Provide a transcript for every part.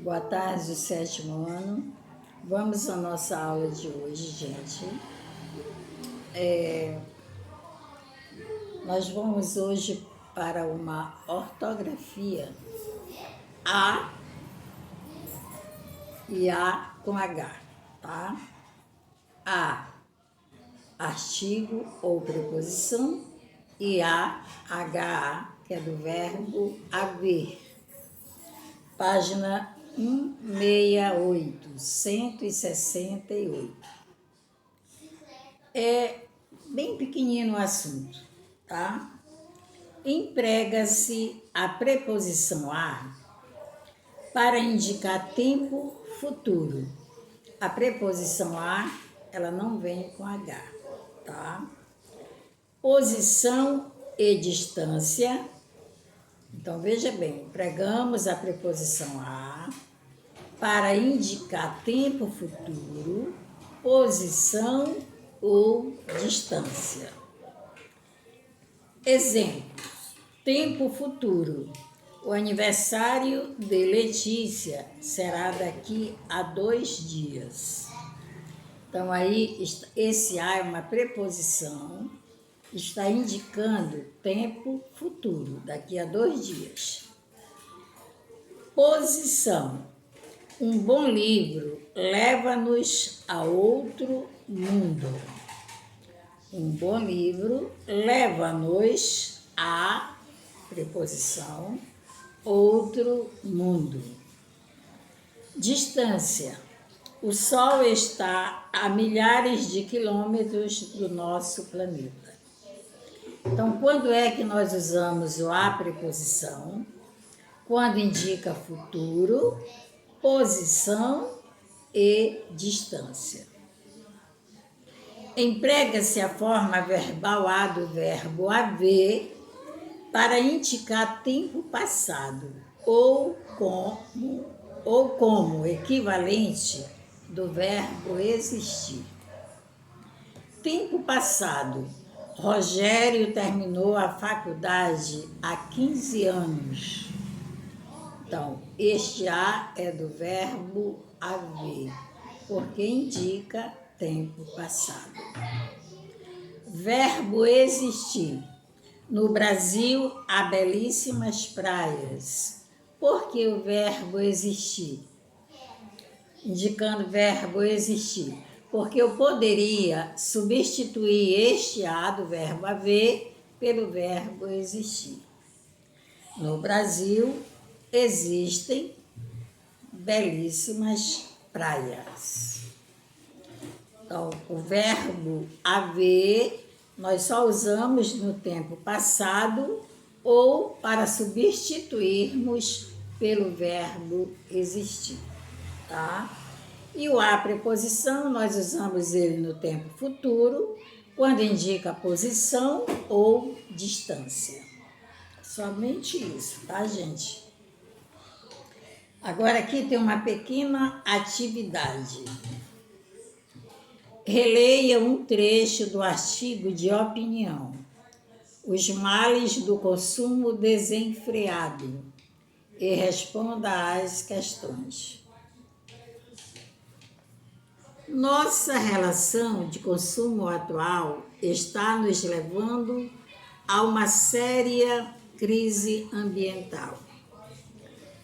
Boa tarde, do sétimo ano. Vamos à nossa aula de hoje, gente. Nós vamos hoje para uma ortografia A e A com H, tá? A, artigo ou preposição, e A, HA, que é do verbo haver. Página 168, 168. É bem pequenino o assunto, tá? Emprega-se a preposição a para indicar tempo futuro. A preposição a, ela não vem com H, tá? Posição e distância. Então, veja bem, empregamos a preposição a para indicar tempo futuro, posição ou distância. Exemplos: tempo futuro. O aniversário de Letícia será daqui a 2 dias. Então, aí, esse a é uma preposição, está indicando tempo futuro, daqui a 2 dias. Posição. Um bom livro leva-nos a outro mundo. Um bom livro leva-nos a, preposição, outro mundo. Distância. O Sol está a milhares de quilômetros do nosso planeta. Então, quando é que nós usamos o a preposição? Quando indica futuro, posição e distância. Emprega-se a forma verbal a do verbo haver para indicar tempo passado ou como equivalente do verbo existir. Tempo passado. Rogério terminou a faculdade há 15 anos. Então, este a é do verbo haver, porque indica tempo passado. Verbo existir. No Brasil há belíssimas praias. Por que o verbo existir? Indicando verbo existir. Porque eu poderia substituir este a do verbo haver pelo verbo existir. No Brasil existem belíssimas praias. Então, o verbo haver nós só usamos no tempo passado ou para substituirmos pelo verbo existir, tá? E o a preposição nós usamos ele no tempo futuro, quando indica posição ou distância. Somente isso, tá, gente? Agora aqui tem uma pequena atividade. Releia um trecho do artigo de opinião. Os males do consumo desenfreado e responda às questões. Nossa relação de consumo atual está nos levando a uma séria crise ambiental.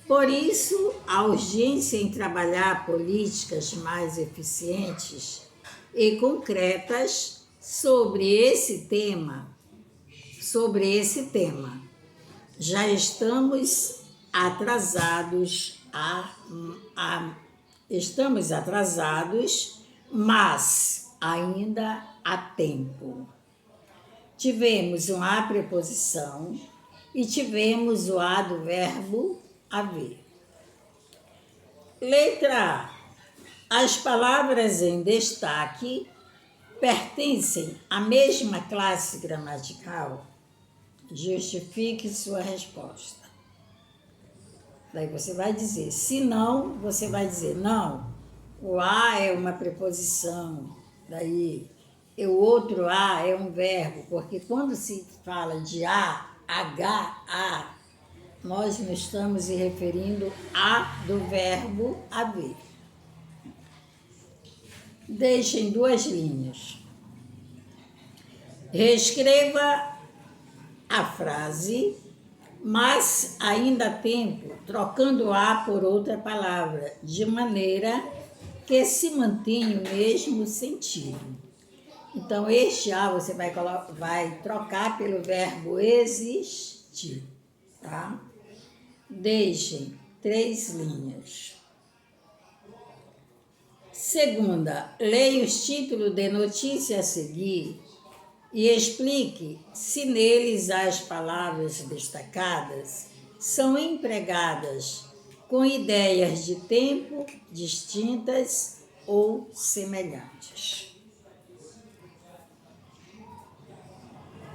Por isso, a urgência em trabalhar políticas mais eficientes e concretas sobre esse tema. Já estamos atrasados, mas ainda há tempo. Tivemos um a preposição e tivemos o a do verbo haver. Letra A. As palavras em destaque pertencem à mesma classe gramatical? Justifique sua resposta. Daí você vai dizer, se não, você vai dizer, não, o a é uma preposição, daí o outro a é um verbo, porque quando se fala de a, h, a, nós não estamos se referindo a do verbo haver. Deixem 2 linhas. Reescreva a frase, mas ainda há tempo, trocando a por outra palavra, de maneira que se mantenha o mesmo sentido. Então, este a você vai trocar pelo verbo existir, tá? Deixem 3 linhas. Segunda, leia os títulos de notícia a seguir e explique se neles as palavras destacadas são empregadas com ideias de tempo distintas ou semelhantes.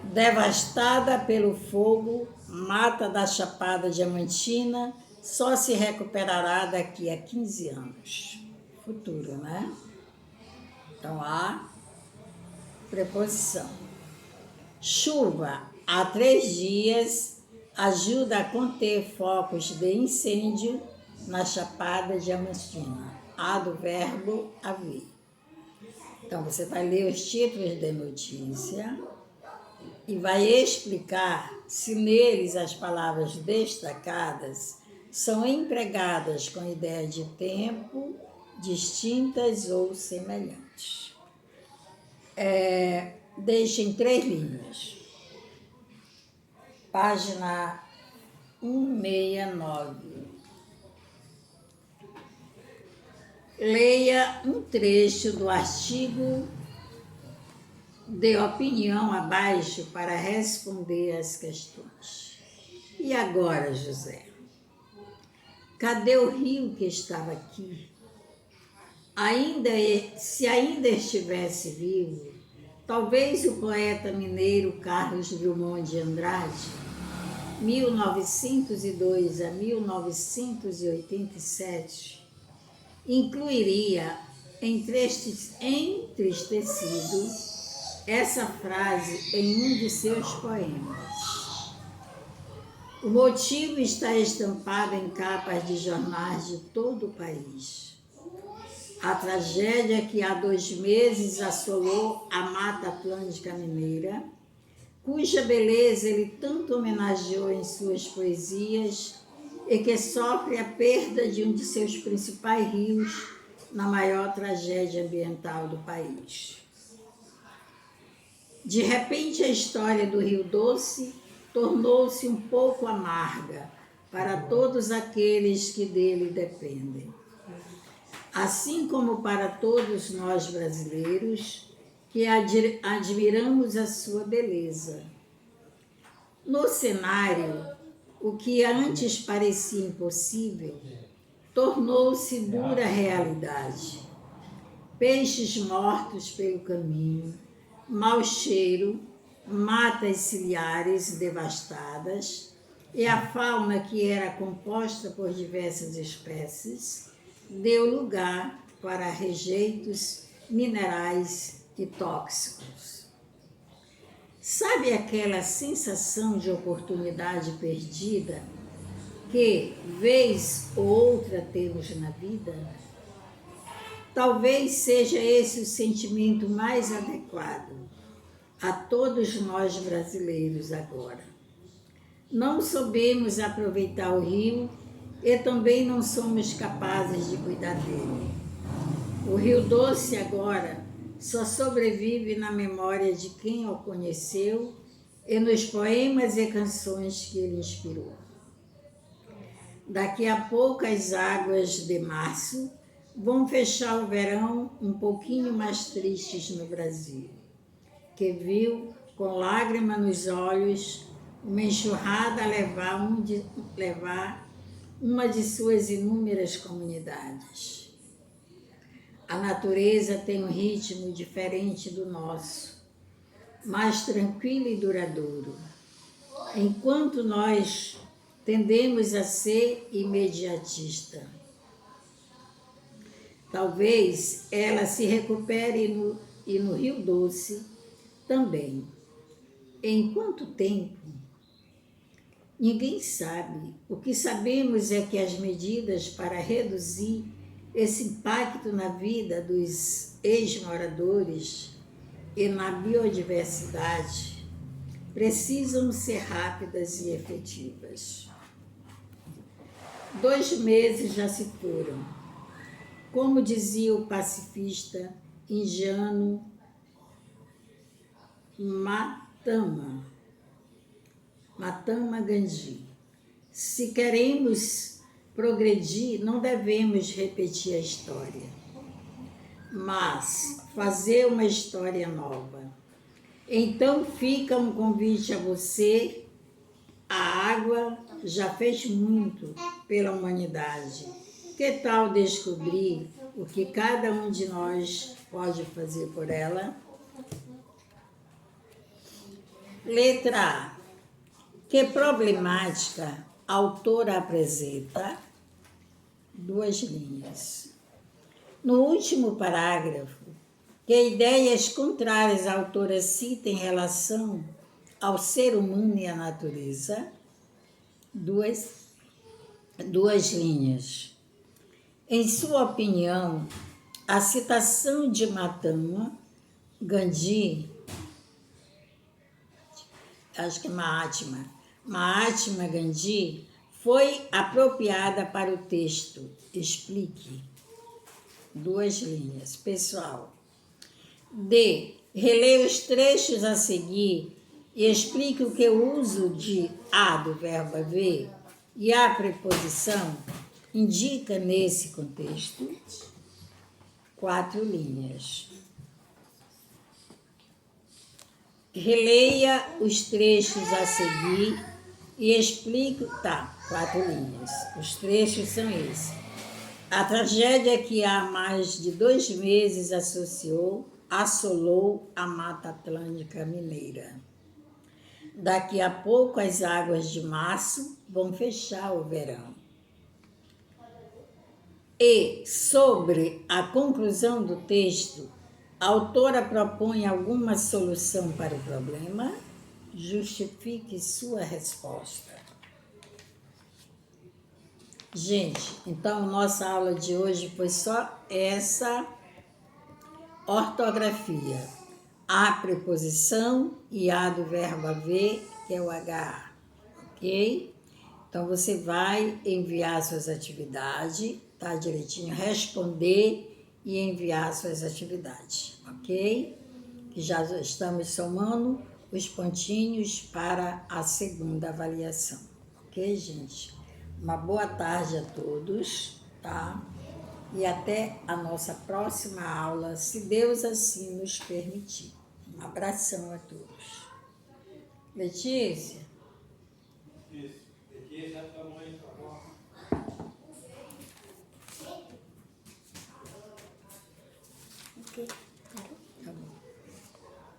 Devastada pelo fogo, mata da Chapada Diamantina só se recuperará daqui a 15 anos. Futuro, né? Então, a preposição. Chuva há 3 dias ajuda a conter focos de incêndio na Chapada Diamantina. A do verbo haver. Então, você vai ler os títulos de notícia e vai explicar se neles as palavras destacadas são empregadas com ideia de tempo, distintas ou semelhantes. Deixem 3 linhas. Página 169. Leia um trecho do artigo de opinião abaixo para responder às questões. E agora, José? Cadê o rio que estava aqui? Se ainda estivesse vivo, talvez o poeta mineiro Carlos Drummond de Andrade, 1902 a 1987, incluiria entristecido essa frase em um de seus poemas. O motivo está estampado em capas de jornais de todo o país. A tragédia que há 2 meses assolou a Mata Atlântica Mineira, cuja beleza ele tanto homenageou em suas poesias e que sofre a perda de um de seus principais rios na maior tragédia ambiental do país. De repente, a história do Rio Doce tornou-se um pouco amarga para todos aqueles que dele dependem. Assim como para todos nós brasileiros que admiramos a sua beleza. No cenário, o que antes parecia impossível tornou-se dura realidade. Peixes mortos pelo caminho, mau cheiro, matas ciliares devastadas e a fauna que era composta por diversas espécies deu lugar para rejeitos minerais e tóxicos. Sabe aquela sensação de oportunidade perdida que, vez ou outra, temos na vida? Talvez seja esse o sentimento mais adequado a todos nós brasileiros agora. Não soubemos aproveitar o rio e também não somos capazes de cuidar dele. O Rio Doce agora só sobrevive na memória de quem o conheceu e nos poemas e canções que ele inspirou. Daqui a pouco as águas de março vão fechar o verão um pouquinho mais tristes no Brasil, que viu, com lágrima nos olhos, uma enxurrada levar uma de suas inúmeras comunidades. A natureza tem um ritmo diferente do nosso, mais tranquilo e duradouro, enquanto nós tendemos a ser imediatista. Talvez ela se recupere no Rio Doce também. Em quanto tempo? Ninguém sabe. O que sabemos é que as medidas para reduzir esse impacto na vida dos ex-moradores e na biodiversidade precisam ser rápidas e efetivas. 2 meses já se foram. Como dizia o pacifista indiano Mahatma Gandhi, se queremos progredir, não devemos repetir a história, mas fazer uma história nova. Então fica um convite a você. A água já fez muito pela humanidade. Que tal descobrir o que cada um de nós pode fazer por ela? Letra A. Que problemática a autora apresenta? 2 linhas. No último parágrafo, que ideias contrárias a autora cita em relação ao ser humano e à natureza? 2 linhas. Em sua opinião, a citação de Mahatma Gandhi, acho que Mahatma Gandhi, foi apropriada para o texto. Explique. 2 linhas. Pessoal. D. Releia os trechos a seguir e explique o que o uso de a do verbo haver e a preposição indica nesse contexto. 4 linhas. Releia os trechos a seguir e explique... 4 linhas. Os trechos são esses. A tragédia que há mais de 2 meses assolou a Mata Atlântica Mineira. Daqui a pouco as águas de março vão fechar o verão. E, sobre a conclusão do texto, a autora propõe alguma solução para o problema? Justifique sua resposta. Gente, então nossa aula de hoje foi só essa ortografia. A preposição e a do verbo haver, que é o HA, ok? Então você vai enviar suas atividades, tá direitinho, responder e enviar suas atividades, ok? Que já estamos somando os pontinhos para a segunda avaliação, ok, gente? Uma boa tarde a todos, tá? E até a nossa próxima aula, se Deus assim nos permitir. Um abração a todos. Letícia? Isso. Letícia, tua mãe, tua avó. Ok.